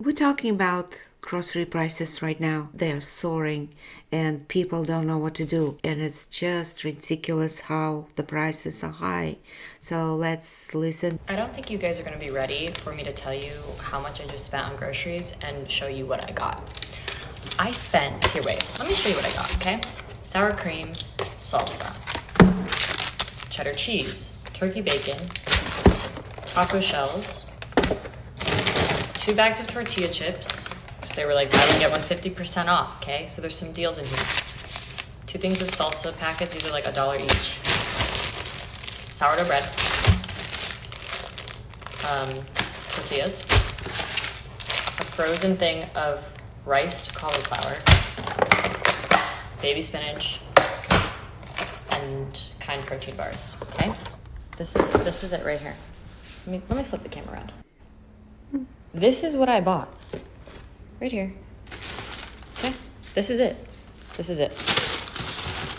We're talking about grocery prices right now. They're soaring and people don't know what to do. And it's just ridiculous how the prices are high. So let's listen. I don't think you guys are going to be ready for me to tell you how much I just spent on groceries and show you what I got. I spent, here, wait, let me show you what I got, okay? Sour cream, salsa, cheddar cheese, turkey bacon, taco shells, 2 bags of tortilla chips. So they were like, buy one get one 50% off, okay? So there's some deals in here. 2 things of salsa packets, these are like $1 each. Sourdough bread, tortillas, a frozen thing of riced cauliflower, baby spinach, and kind protein bars. Okay, this is it right here. Let me flip the camera around. This is what I bought right here. Okay, this is it. This is it.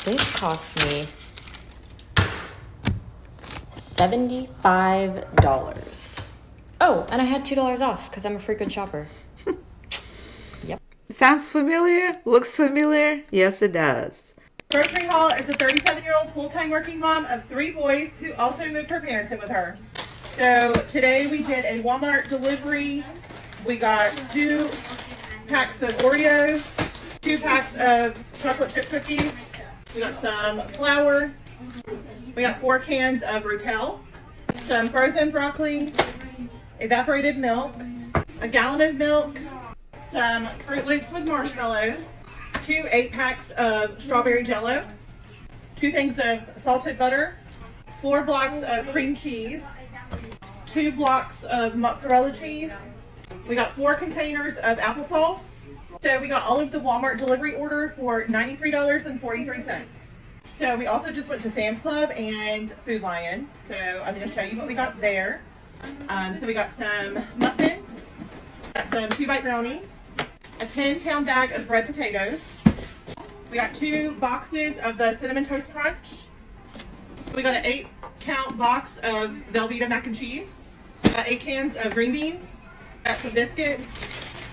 This cost me $75. Oh, and I had $2 off because I'm a frequent shopper. Yep. Sounds familiar? Looks familiar? Yes, it does. Grocery Haul is a 37-year-old full-time working mom of 3 boys who also moved her parents in with her. So today we did a Walmart delivery. We got 2 packs of Oreos, 2 packs of chocolate chip cookies. We got some flour. We got 4 cans of Rotel, some frozen broccoli, evaporated milk, a gallon of milk, some Fruit Loops with marshmallows, 2 8-packs of strawberry jello, 2 things of salted butter, 4 blocks of cream cheese, 2 blocks of mozzarella cheese. We got 4 containers of applesauce. So we got all of the Walmart delivery order for $93.43. So we also just went to Sam's Club and Food Lion. So I'm going to show you what we got there. So we got some muffins, got some 2-bite brownies, a 10-pound bag of bread potatoes. We got 2 boxes of the Cinnamon Toast Crunch. We got an 8-count box of Velveeta mac and cheese. We got 8 cans of green beans. Got some biscuits.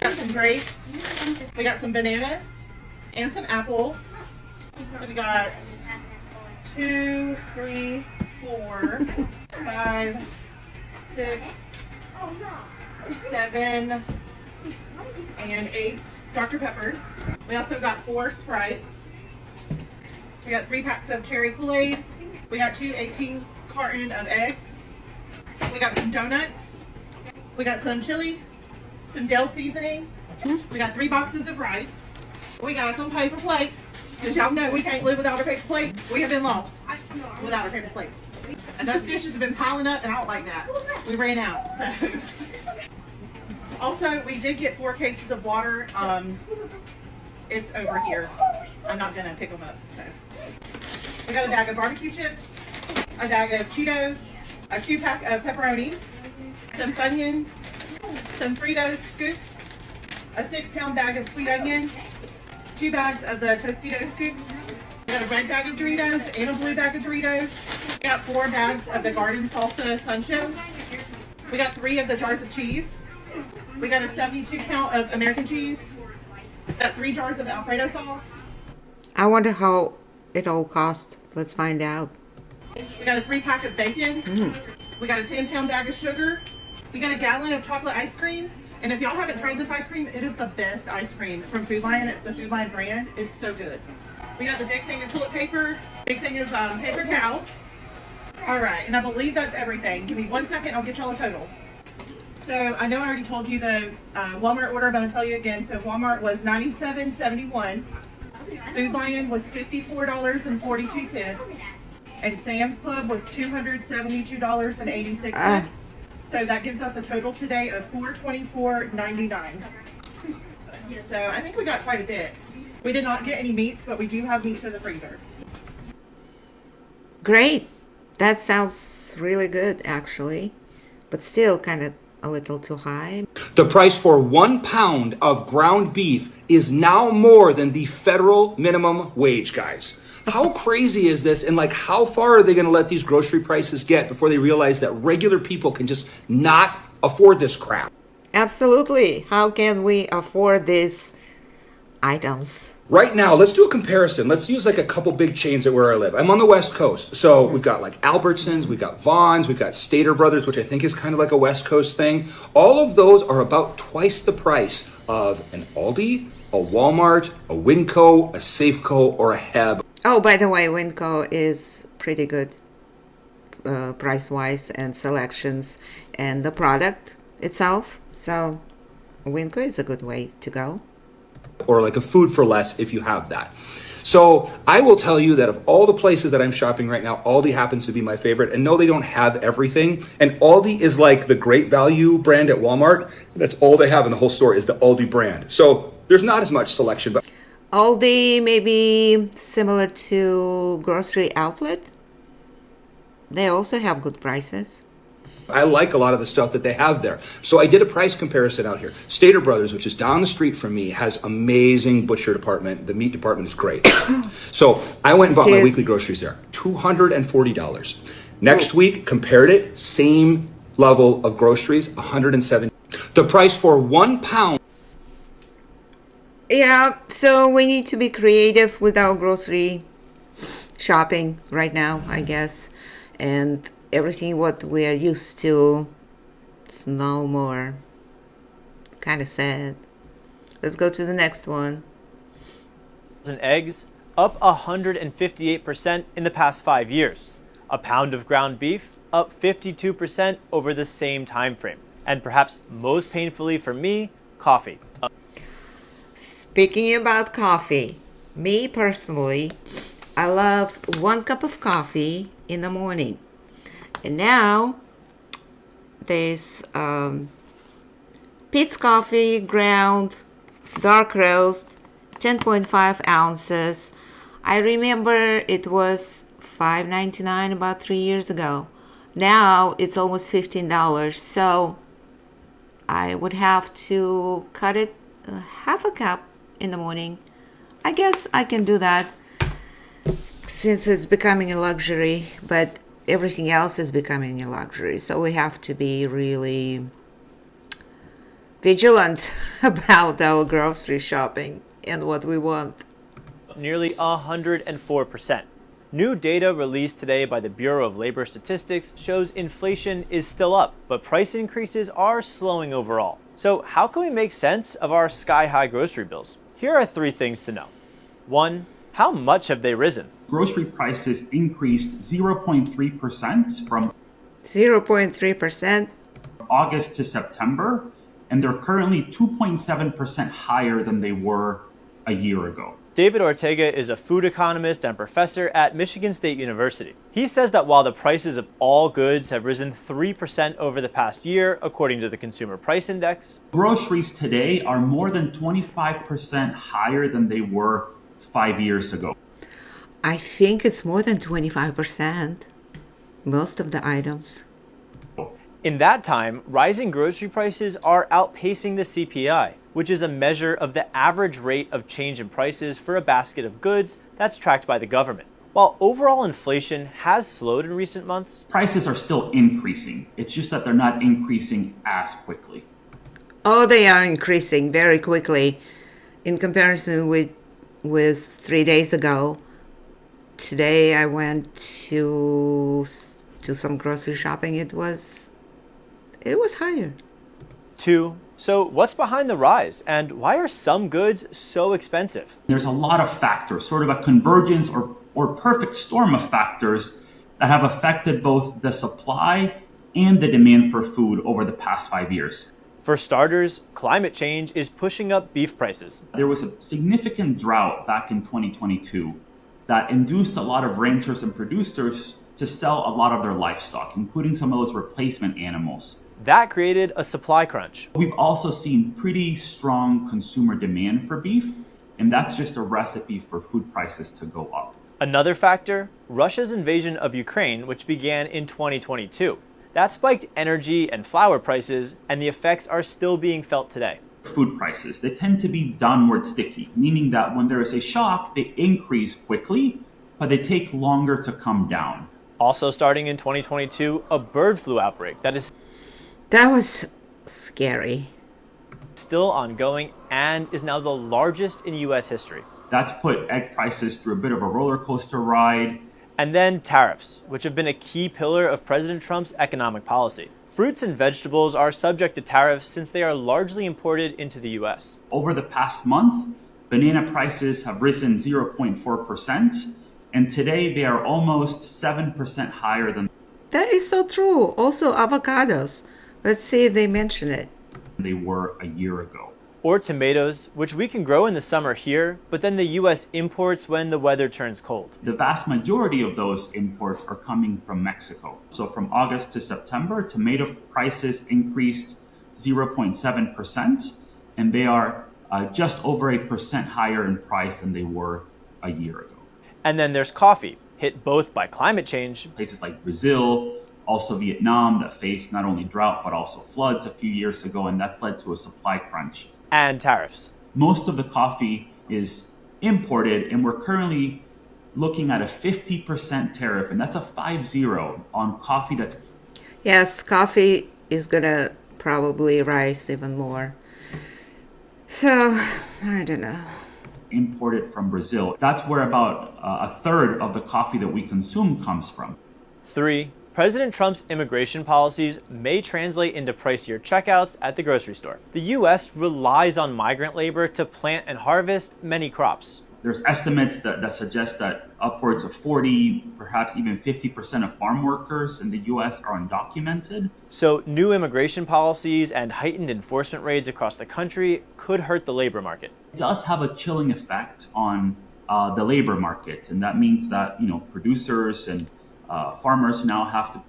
Got some grapes. We got some bananas and some apples. So we got 2, 3, 4, 5, 6, 7, and 8 Dr. Peppers. We also got 4 Sprites. We got 3 packs of cherry Kool-Aid. We got 2 18-carton of eggs. We got some donuts. We got some chili, some Dell seasoning. We got 3 boxes of rice. We got some paper plates, because y'all know we can't live without our paper plates. We have been lost without our paper plates. And those dishes have been piling up, and I don't like that. We ran out, so. Also, we did get 4 cases of water. It's over here. I'm not gonna pick them up, so. We got a bag of barbecue chips, a bag of Cheetos, a 2-pack of pepperonis, some Funyuns, some Fritos scoops, a 6-pound bag of sweet onions, 2 bags of the Tostitos scoops. We got a red bag of Doritos and a blue bag of Doritos. We got 4 bags of the Garden Salsa Sunshine. We got 3 of the jars of cheese. We got a 72-count of American cheese. We got 3 jars of Alfredo sauce. I wonder how it all cost. Let's find out. We got a 3-pack of bacon. We got a 10-pound bag of sugar. We got a gallon of chocolate ice cream. And if y'all haven't tried this ice cream, it is the best ice cream from Food Lion. It's the Food Lion brand. It's so good. We got the big thing of toilet paper, big thing of paper towels. All right, and I believe that's everything. Give me 1 second, I'll get y'all a total. So I know I already told you the Walmart order, but I'm gonna tell you again. So Walmart was $97.71. Food Lion was $54.42. And Sam's Club was $272.86. So that gives us a total today of $424.99. So I think we got quite a bit. We did not get any meats, but we do have meats in the freezer. Great. That sounds really good, actually. But still kind of a little too high. The price for 1 pound of ground beef is now more than the federal minimum wage, guys. How crazy is this? And like, how far are they going to let these grocery prices get before they realize that regular people can just not afford this crap? Absolutely. How can we afford these items? Right now, let's do a comparison. Let's use like a couple big chains at where I live. I'm on the West Coast. So we've got like Albertsons, we've got Vons, we've got Stater Brothers, which I think is kind of like a West Coast thing. All of those are about twice the price of an Aldi, a Walmart, a Winco, a Safeco, or a Heb. Oh, by the way, Winco is pretty good price-wise and selections and the product itself. So Winco is a good way to go. Or like a Food for Less if you have that. So I will tell you that of all the places that I'm shopping right now, Aldi happens to be my favorite. And no, they don't have everything. And Aldi is like the great value brand at Walmart. That's all they have in the whole store is the Aldi brand. So there's not as much selection, but Aldi may be similar to grocery outlet. They also have good prices. I like a lot of the stuff that they have there. So I did a price comparison out here. Stater Brothers, which is down the street from me, has amazing butcher department. The meat department is great. So I went and bought my weekly groceries there. $240. Next week, compared it, same level of groceries, $170. The price for 1 pound. Yeah, so we need to be creative with our grocery shopping right now, I guess. And everything what we are used to, it's no more. Kind of sad. Let's go to the next one. And eggs up 158% in the past 5 years. A pound of ground beef up 52% over the same time frame. And perhaps most painfully for me, coffee. Speaking about coffee, me personally, I love 1 cup of coffee in the morning. And now there's Peet's Coffee ground dark roast, 10.5 ounces. I remember it was $5.99 about 3 years ago. Now it's almost $15. So I would have to cut it half a cup in the morning. I guess I can do that since it's becoming a luxury, but everything else is becoming a luxury. So we have to be really vigilant about our grocery shopping and what we want. Nearly 104%. New data released today by the Bureau of Labor Statistics shows inflation is still up, but price increases are slowing overall. So how can we make sense of our sky-high grocery bills? Here are 3 things to know. 1. How much have they risen? Grocery prices increased 0.3% from 0.3%. August to September, and they're currently 2.7% higher than they were a year ago. David Ortega is a food economist and professor at Michigan State University. He says that while the prices of all goods have risen 3% over the past year, according to the Consumer Price Index, groceries today are more than 25% higher than they were 5 years ago. I think it's more than 25%. Most of the items. in that time, rising grocery prices are outpacing the CPI, which is a measure of the average rate of change in prices for a basket of goods that's tracked by the government. While overall inflation has slowed in recent months, prices are still increasing. It's just that they're not increasing as quickly. Oh, they are increasing very quickly in comparison with 3 days ago. Today I went to some grocery shopping. It was higher. 2. So what's behind the rise, and why are some goods so expensive? There's a lot of factors, sort of a convergence or perfect storm of factors that have affected both the supply and the demand for food over the past 5 years. For starters, climate change is pushing up beef prices. There was a significant drought back in 2022 that induced a lot of ranchers and producers to sell a lot of their livestock, including some of those replacement animals. That created a supply crunch. We've also seen pretty strong consumer demand for beef, and that's just a recipe for food prices to go up. Another factor, Russia's invasion of Ukraine, which began in 2022. That spiked energy and flour prices, and the effects are still being felt today. Food prices, they tend to be downward sticky, meaning that when there is a shock, they increase quickly, but they take longer to come down. Also starting in 2022, a bird flu outbreak that That was scary. Still ongoing and is now the largest in US history. That's put egg prices through a bit of a roller coaster ride. And then tariffs, which have been a key pillar of President Trump's economic policy. Fruits and vegetables are subject to tariffs since they are largely imported into the US. Over the past month, banana prices have risen 0.4%, and today they are almost 7% higher than That is so true. Also, avocados. Let's see if they mention it. they were a year ago. Or tomatoes, which we can grow in the summer here, but then the US imports when the weather turns cold. The vast majority of those imports are coming from Mexico. So from August to September, tomato prices increased 0.7%, and they are just over 1% higher in price than they were a year ago. And then there's coffee, hit both by climate change. Places like Brazil, also Vietnam, that faced not only drought but also floods a few years ago, and that's led to a supply crunch. And tariffs. Most of the coffee is imported, and we're currently looking at a 50% tariff, and that's a 50 on coffee that's Yes, coffee is gonna probably rise even more. So, I don't know. imported from Brazil. That's where about a third of the coffee that we consume comes from. 3. President Trump's immigration policies may translate into pricier checkouts at the grocery store. The US relies on migrant labor to plant and harvest many crops. There's estimates that suggest that upwards of 40, perhaps even 50% of farm workers in the US are undocumented. So new immigration policies and heightened enforcement raids across the country could hurt the labor market. It does have a chilling effect on the labor market, and that means that producers and farmers now have to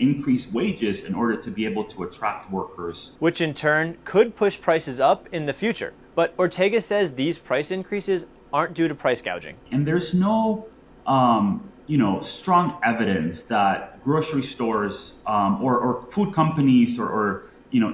increase wages in order to be able to attract workers. Which in turn could push prices up in the future. But Ortega says these price increases aren't due to price gouging. And there's no strong evidence that grocery stores or food companies or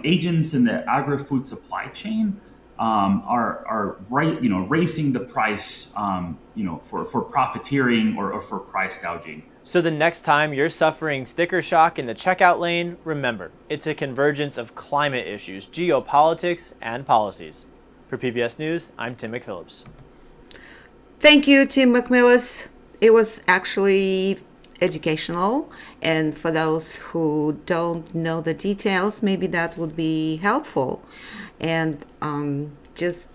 agents in the agri-food supply chain are raising the price for profiteering or for price gouging. So the next time you're suffering sticker shock in the checkout lane, remember, it's a convergence of climate issues, geopolitics, and policies. For PBS News, I'm Tim McPhillips. Thank you, Tim McMillis. It was actually educational, and for those who don't know the details, maybe that would be helpful. And just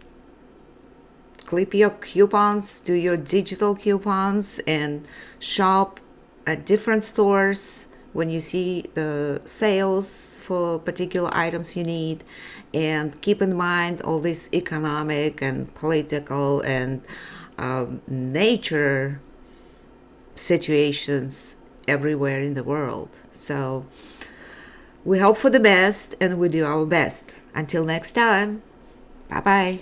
clip your coupons, do your digital coupons, and shop at different stores when you see the sales for particular items you need. And keep in mind all these economic and political and nature situations everywhere in the world. So we hope for the best and we do our best. Until next time, bye-bye.